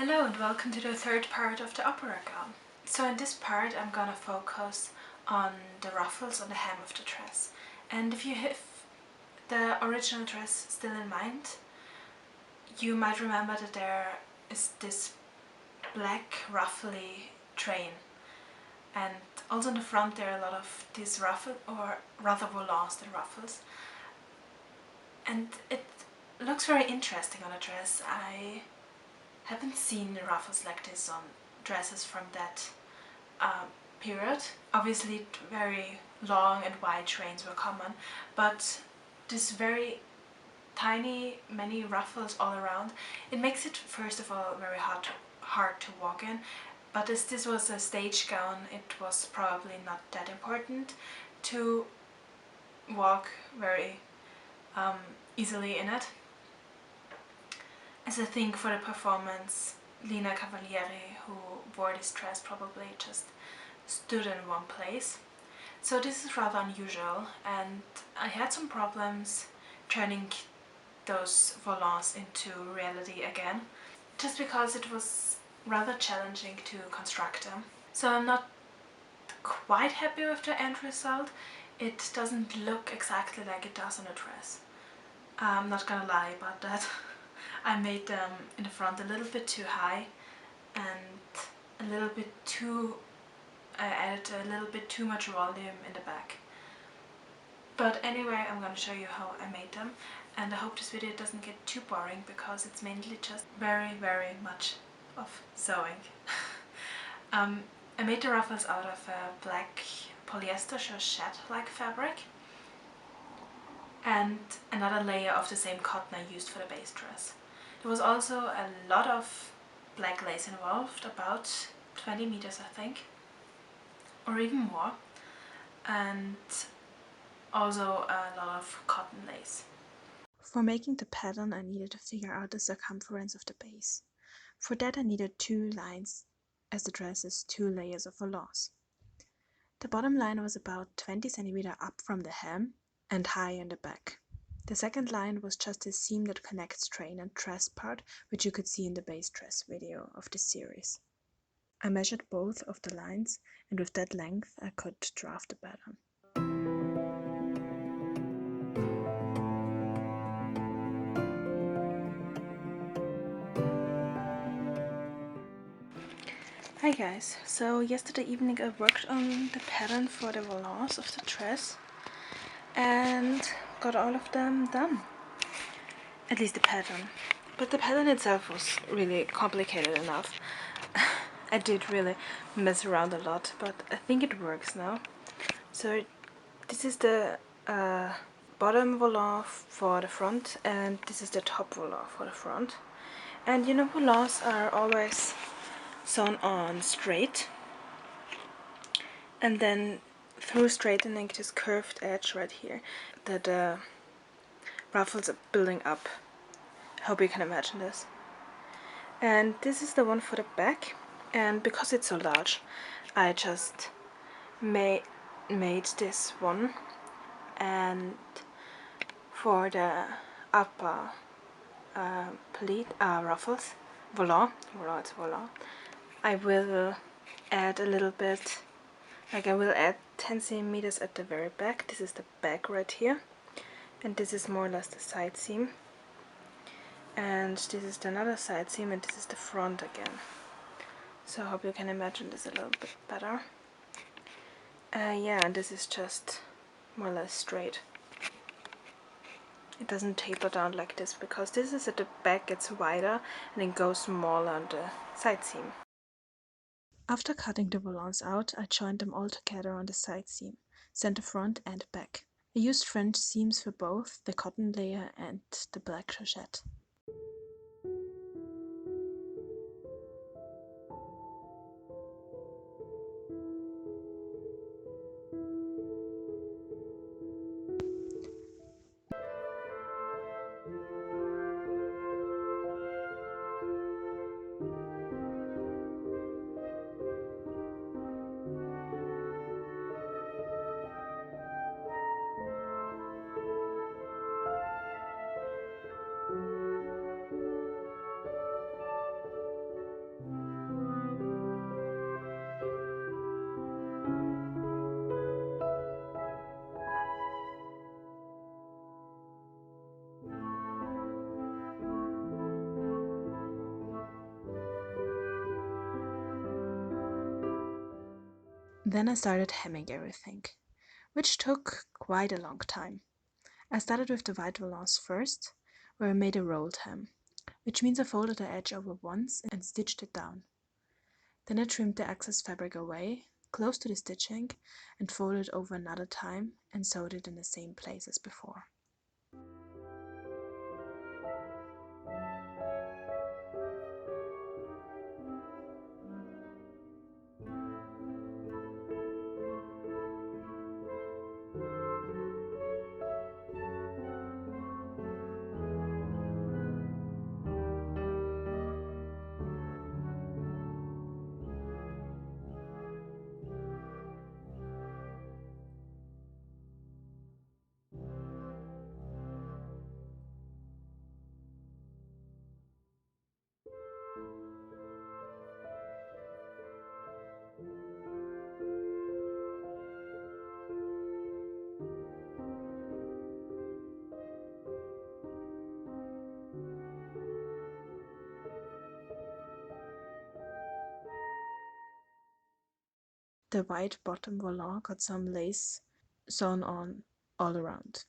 Hello and welcome to the third part of the opera gown. So in this part I'm gonna focus on the ruffles on the hem of the dress. And if you have the original dress still in mind, you might remember that there is this black ruffly train. And also on the front there are a lot of these ruffles, or rather volants than ruffles. And it looks very interesting on a dress. I haven't seen ruffles like this on dresses from that period. Obviously very long and wide trains were common, but this very tiny, many ruffles all around, it makes it first of all very hard to walk in, but as this was a stage gown it was probably not that important to walk very easily in it. As I think for the performance, Lina Cavalieri, who wore this dress, probably just stood in one place. So this is rather unusual, and I had some problems turning those volants into reality again, just because it was rather challenging to construct them. So I'm not quite happy with the end result. It doesn't look exactly like it does on a dress. I'm not gonna lie about that. I made them in the front a little bit too high and a little bit too, I added a little bit too much volume in the back. But anyway, I'm gonna show you how I made them, and I hope this video doesn't get too boring because it's mainly just very much of sewing. I made the ruffles out of a black polyester Georgette-like fabric and another layer of the same cotton I used for the base dress. There was also a lot of black lace involved, about 20 meters I think, or even more, and also a lot of cotton lace. For making the pattern I needed to figure out the circumference of the base. For that I needed two lines, as the dress is two layers of volants. The bottom line was about 20 centimeters up from the hem and high in the back. The second line was just a seam that connects train and dress part, which you could see in the base dress video of this series. I measured both of the lines, and with that length I could draft the pattern. Hi guys, so yesterday evening I worked on the pattern for the volants of the dress and got all of them done. At least the pattern. But the pattern itself was really complicated enough. I did really mess around a lot, but I think it works now. So this is the bottom volant for the front, and this is the top volant for the front. And you know, volants are always sewn on straight, and then through straightening this curved edge right here, the ruffles are building up. I hope you can imagine this. And this is the one for the back, and because it's so large I just made this one, and for the upper pleat ruffles, volant, I will add a little bit, like I will add 10 centimeters at the very back. This is the back right here, and this is more or less the side seam, and this is another side seam, and this is the front again. So I hope you can imagine this a little bit better. Yeah, and this is just more or less straight. It doesn't taper down like this because this is at the back, it's wider and it goes smaller on the side seam. After cutting the volants out, I joined them all together on the side seam, center front and back. I used French seams for both the cotton layer and the black Georgette. Then I started hemming everything, which took quite a long time. I started with the white volants first, where I made a rolled hem, which means I folded the edge over once and stitched it down. Then I trimmed the excess fabric away, close to the stitching, and folded over another time and sewed it in the same place as before. The white bottom volant got some lace sewn on all around.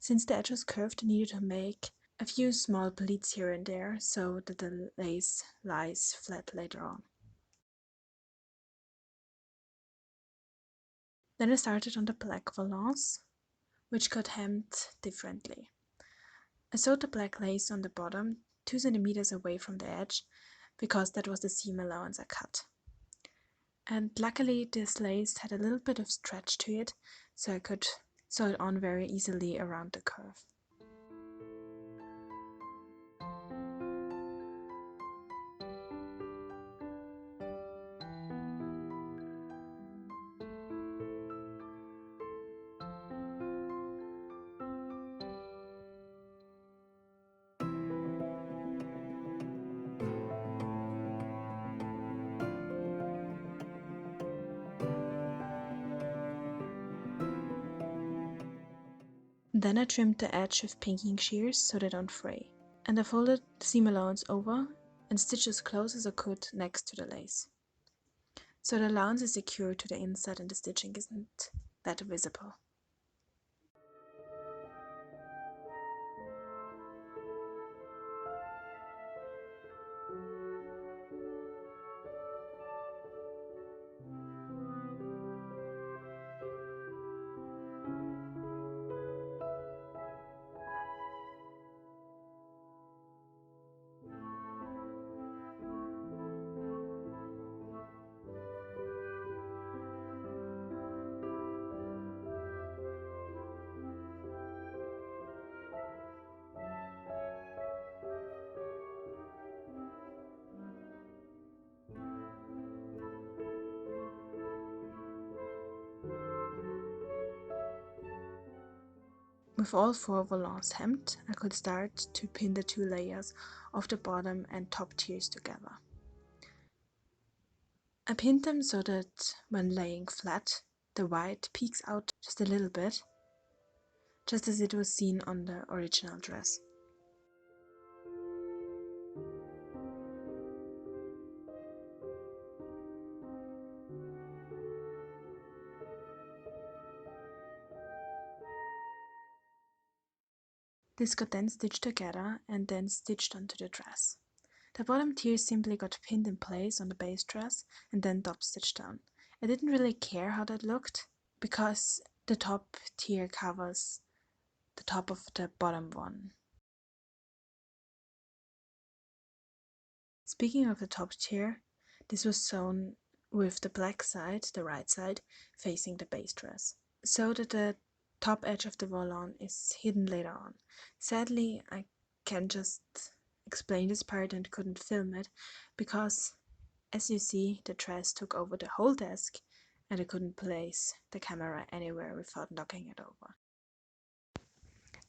Since the edge was curved, I needed to make a few small pleats here and there so that the lace lies flat later on. Then I started on the black volants, which got hemmed differently. I sewed the black lace on the bottom 2 centimeters away from the edge because that was the seam allowance I cut. And luckily this lace had a little bit of stretch to it, so I could sew it on very easily around the curve. Then I trimmed the edge with pinking shears so they don't fray, and I folded the seam allowance over and stitched as close as I could next to the lace. So the allowance is secured to the inside and the stitching isn't that visible. With all 4 volants hemmed, I could start to pin the 2 layers of the bottom and top tiers together. I pinned them so that when laying flat, the white peeks out just a little bit, just as it was seen on the original dress. This got then stitched together and then stitched onto the dress. The bottom tiers simply got pinned in place on the base dress and then top stitched down. I didn't really care how that looked because the top tier covers the top of the bottom one. Speaking of the top tier, this was sewn with the black side, the right side, facing the base dress, so that the top edge of the volant is hidden later on. Sadly, I can just explain this part and couldn't film it because, as you see, the dress took over the whole desk and I couldn't place the camera anywhere without knocking it over.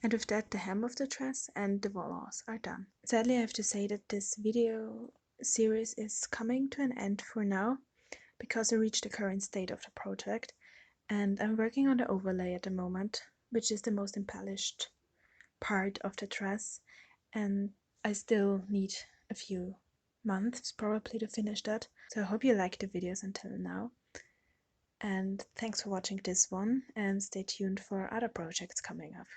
And with that, the hem of the dress and the volants are done. Sadly, I have to say that this video series is coming to an end for now because I reached the current state of the project and I'm working on the overlay at the moment, which is the most embellished part of the dress, and I still need a few months probably to finish that. So I hope you liked the videos until now, And thanks for watching this one, and stay tuned for other projects coming up.